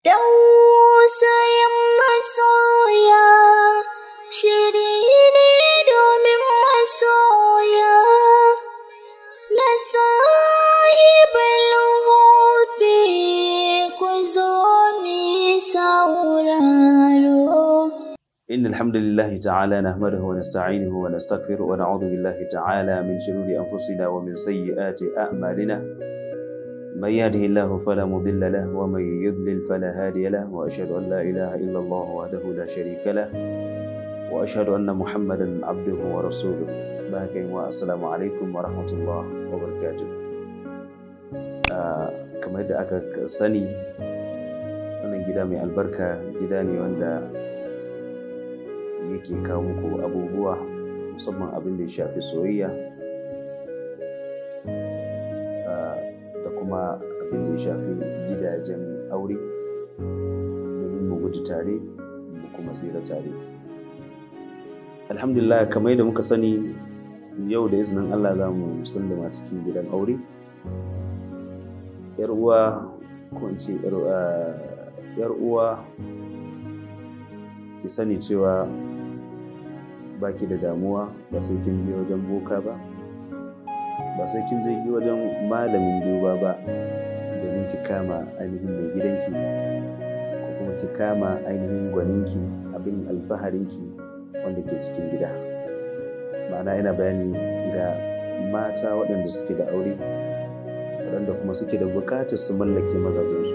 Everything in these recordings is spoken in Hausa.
Tausayin masoya shiri ne domin masoya na sahibul hubbi ku zo mi sauraro. إن الحمد لله تعالى نحمده ونستعينه ونستغفره ونعوذ بالله تعالى من شرور أنفسنا ومن سيئات أعمالنا من يهده الله فلا مضل له ومن يضلل فلا هادي له وأشهد أن لا إله إلا الله وحده لا شريك له وأشهد أن محمدا عبده ورسوله. والسلام عليكم ورحمة الله وبركاته. كما yadda aka sani wannan gida mai albarka gida ne wanda yake kawo muku abubuwa musamman abin da ya shafi soyayya da kuma abin da ya shafi gidajen aure domin mu gudu tare mu kuma tsira tare. Alhamdulillah, kamar yadda muka sani yau da izinin Allah za mu sallama cikin gidan aure. Yar uwa ko in ce yar uwa ki sani cewa baki da damuwa, ba sai kin je wajen boka ba, ba sai kin je wajen malamin duba ba domin ki kama ainihin mai gidanki ko kuma ki kama ainihin gwaninki, abin alfaharinki wanda ke cikin gida. Ma'ana ina bayani ga mata waɗanda suke da aure, waɗanda kuma suke da buƙatar su mallake mazajensu.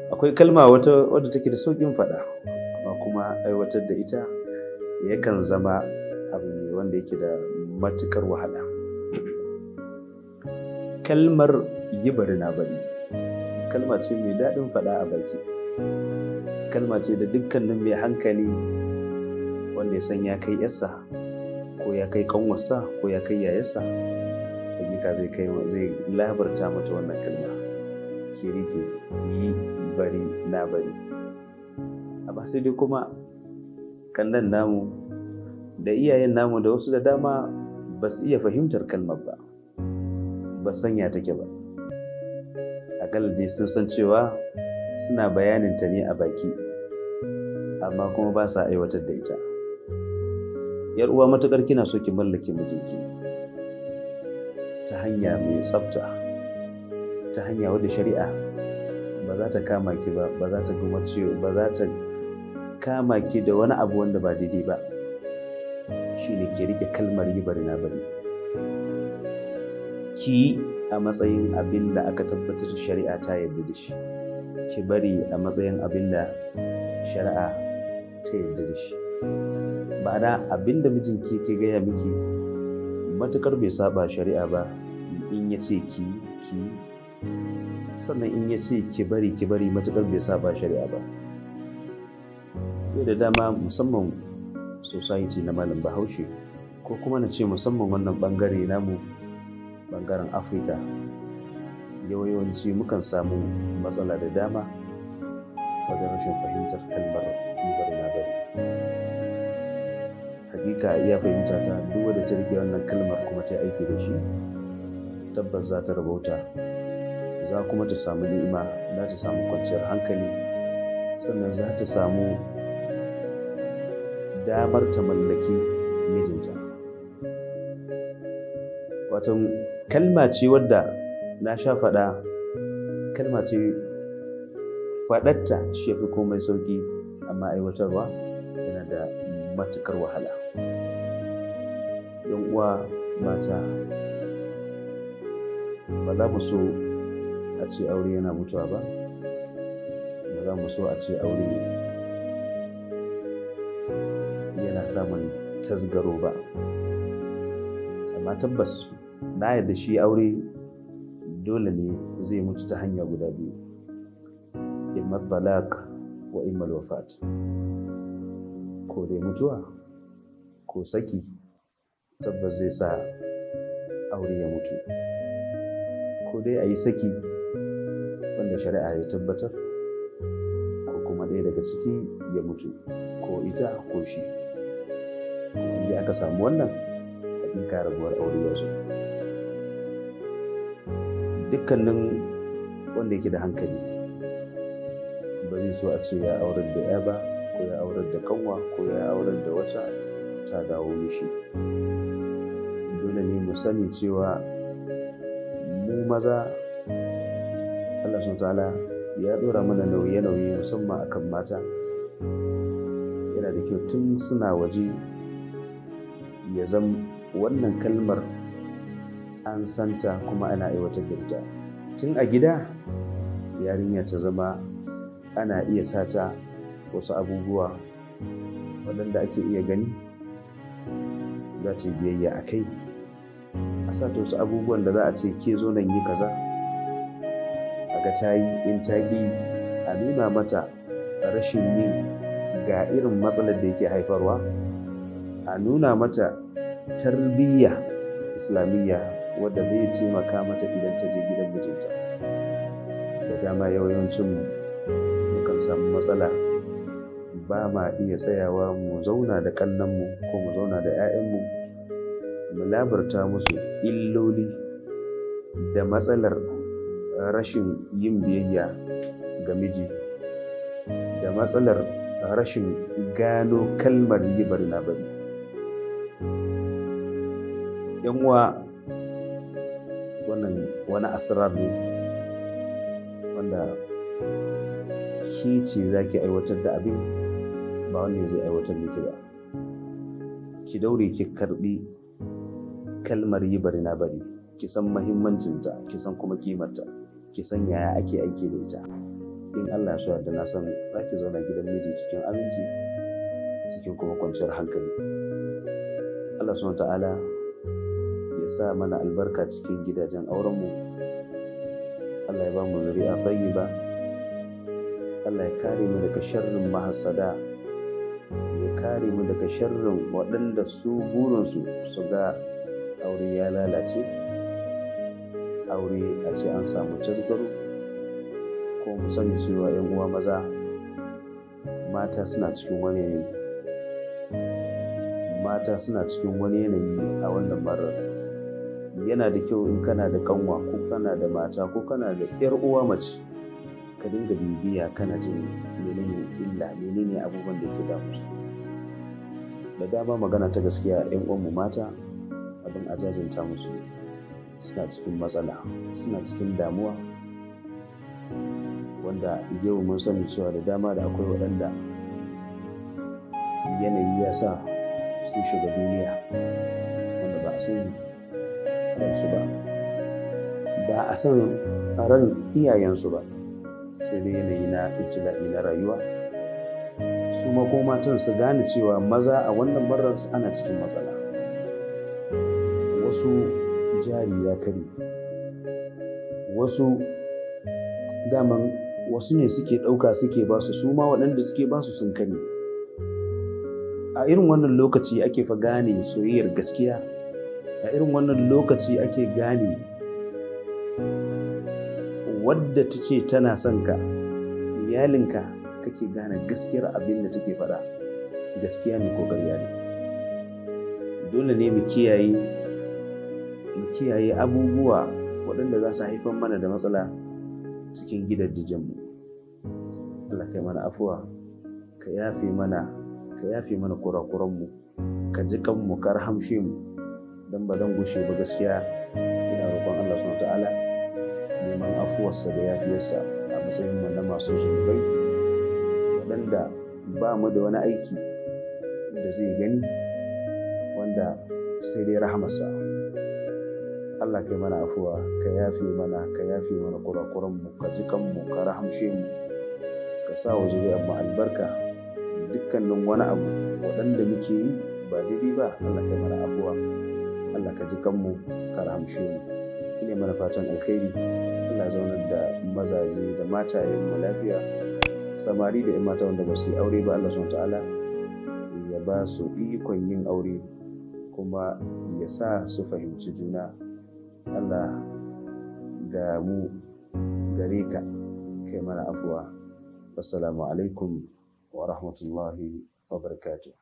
Akwai kalma wadda take da sauƙin faɗa amma kuma aiwatar da ita yakan zama abu ne wanda yake da matuƙar wahala. Kalmar yi bari na bari kalma ce mai daɗin faɗa a baki, kalma ce da dukkanin mai hankali wanda ya san ya kai yarsa ko ya kai ƙanwarsa ko ya kai yayarsa hakika zai labarta mata wannan kalma, ki rike yi bari na bari. Amma sai dai kuma kannan namu da iyayen namu da wasu da dama ba su iya fahimtar kalmar ba sanya take ba. Akalla dai sun san cewa suna bayanin ta ne a baki amma kuma ba sa aiwatar da ita. Yar uwa, matukar kina so ki mallake mijinki ta hanya mai tsafta, ta hanya wadda shari'a ba za ta kama ki ba, ba za ta guma ciwo, ba za ta kama ki da wani abu wanda ba daidai ba, shine ki rike kalmar yi bari na bari. Ki a matsayin abin da aka tabbatar shari'a ta yarda da shi, ki bari a matsayin abin da shari'a ta yarda da shi. Ma'ana abin da mijinki ke gaya miki matukar bai saba shari'a ba, in ya ce ki sannan in ya ce ki bari matukar bai saba shari'a ba. Yau da dama musamman society na malam Bahaushe ko kuma na ce musamman wannan bangare namu, bangaren Afirka, yawanci mukan samu matsala da dama wajen rashin fahimtar kalmar bari na bari. Hakika iya fahimta ta duk wadda ta rike wannan kalmar kuma ta aiki da shi tabbas za ta rabauta, za kuma ta samu ni'ima, za ta samu kwanciyar hankali, sannan za ta samu damar ta mallaki mijinta. Wato kalma ce wadda na sha faɗa, kalma ce faɗatta shi yafi komai sauƙi amma aiwatarwa yana da matuƙar wahala. Yan uwa mata, ba za mu so a ce aure yana mutuwa ba, ba za mu so a ce aure yana samun tasgaro ba, amma tabbas na yarda shi aure dole ne zai mutu ta hanya guda biyu, imma talaq wa imma wafat. Ko dai mutuwa ko saki tabbas zai sa aure ya mutu, ko dai a yi saki wanda shari'a ya tabbatar, ko kuma ɗaya daga ciki ya mutu, ko ita ko shi. Inda aka samu wannan, hakika rabuwar aure ya zo. Dukkanin wanda yake da hankali so a ce ya aurar da ya ba, ko ya aurar da kanwa, ko ya aurar da wata ta dawo mishi. Dole ne mu sani cewa mu maza Allah subhanahu ta'ala ya dora mana nauye-nauye musamman akan mata. Yana da kyau tun suna waje ya zama wannan kalmar an santa kuma ana aiwatar da ita. Tun a gida yarinya ta zama ana iya sata wasu abubuwa waɗanda ake iya gani za ta yi biyayya a kai. A sata wasu abubuwan da za a ce ke zo nan yi kaza, a ga ta yi, in ta ƙi a nuna mata rashin yin ga irin matsalar da yake haifarwa, a nuna mata tarbiyya islamiyya wadda zai taimaka mata idan ta je gidan mijinta. Da dama yawancin mukan samu matsala, ba ma iya tsayawa mu zauna da kannanmu ko mu zauna da 'ya'yanmu mu labarta musu illoli da matsalar rashin yin biyayya ga miji, da matsalar rashin gano kalmar yi bari na bari. Yan uwa, wannan wani asrar ne wanda ki ce za ki aiwatar da abin, ba wanda zai aiwatar miki ba. Ki daure ki karbi kalmar yi bari na bari, ki san muhimmancinta, ki san kuma kimarta, ki san yaya ake aiki da ita. In Allah ya so yarda, na san za ki zauna gidan miji cikin aminci, cikin kuma kwanciyar hankali. Allah subhanahu ta'ala ya sa mana albarka cikin gidajen aurenmu. Allah ya ba mu zuri'a tayyiba. Allah ya kare mu daga sharrin mahassada, ya kare mu daga sharrin waɗanda su burinsu su ga aure ya lalace, aure a ce an samu tasgaro. Ko mu sani cewa 'yan uwa maza, mata suna cikin wani yanayi, mata suna cikin wani yanayi a wannan marar. Yana da kyau in kana da kanwa, ko kana da mata, ko kana da 'yar uwa mace, ka dinga bibiya kana jin menene illa, menene abubuwan da ke damu su. Da dama magana ta gaskiya, 'yan uwanmu mata abin a jajinta musu, suna cikin matsala, suna cikin damuwa, wanda yau mun sani cewa da dama da akwai waɗanda yanayi ya sa sun shiga duniya wanda ba a san ransu ba, ba a san ran iyayensu ba, sai dai yanayi na ibtila'i na rayuwa. Su ma ko matan su gane cewa maza a wannan marar ana cikin matsala. Wasu jari ya kare, wasu daman wasu ne suke ɗauka suke basu, su ma waɗanda suke basu sun kare. A irin wannan lokaci ake fa gane soyayyar gaskiya, a irin wannan lokaci ake gane wadda ta ce tana son ka, iyalinka, kake gane gaskiyar abin da take faɗa gaskiya ne ko ƙarya ne. Dole ne mu kiyaye abubuwa waɗanda za su haifar mana da matsala cikin gidajenmu. Allah kai mana afuwa, ka yafe mana kurakuranmu, ka ji kanmu, ka rahamshe mu. Dan ba zan gushe ba gaskiya, ina roƙon Allah subhanahu ta'ala neman afuwarsa da yafiyarsa a matsayin mu na masu zunubai waɗanda ba mu da wani aiki da zai gani wanda sai dai rahamarsa. Allah kai mana afuwa, ka yafe mana kurakuranmu, ka ji kanmu, ka rahamshe mu, ka sa wa zuriyar mu albarka. Dukkanin wani abu waɗanda muke yi ba daidai ba, Allah kai mana afuwa, Allah ka ji kanmu, ka rahamshe mu. Ina mana fatan alkhairi. Allah zaunar da mazaje da matayen mu lafiya, samari da 'yan mata wanda ba su yi aure ba, Allah subhanahu ta'ala ya ba su ikon yin aure, kuma ya sa su fahimci juna. Allah ga mu gare ka, kai mana afuwa. Assalamu alaikum wa rahmatullahi wa barakatuh.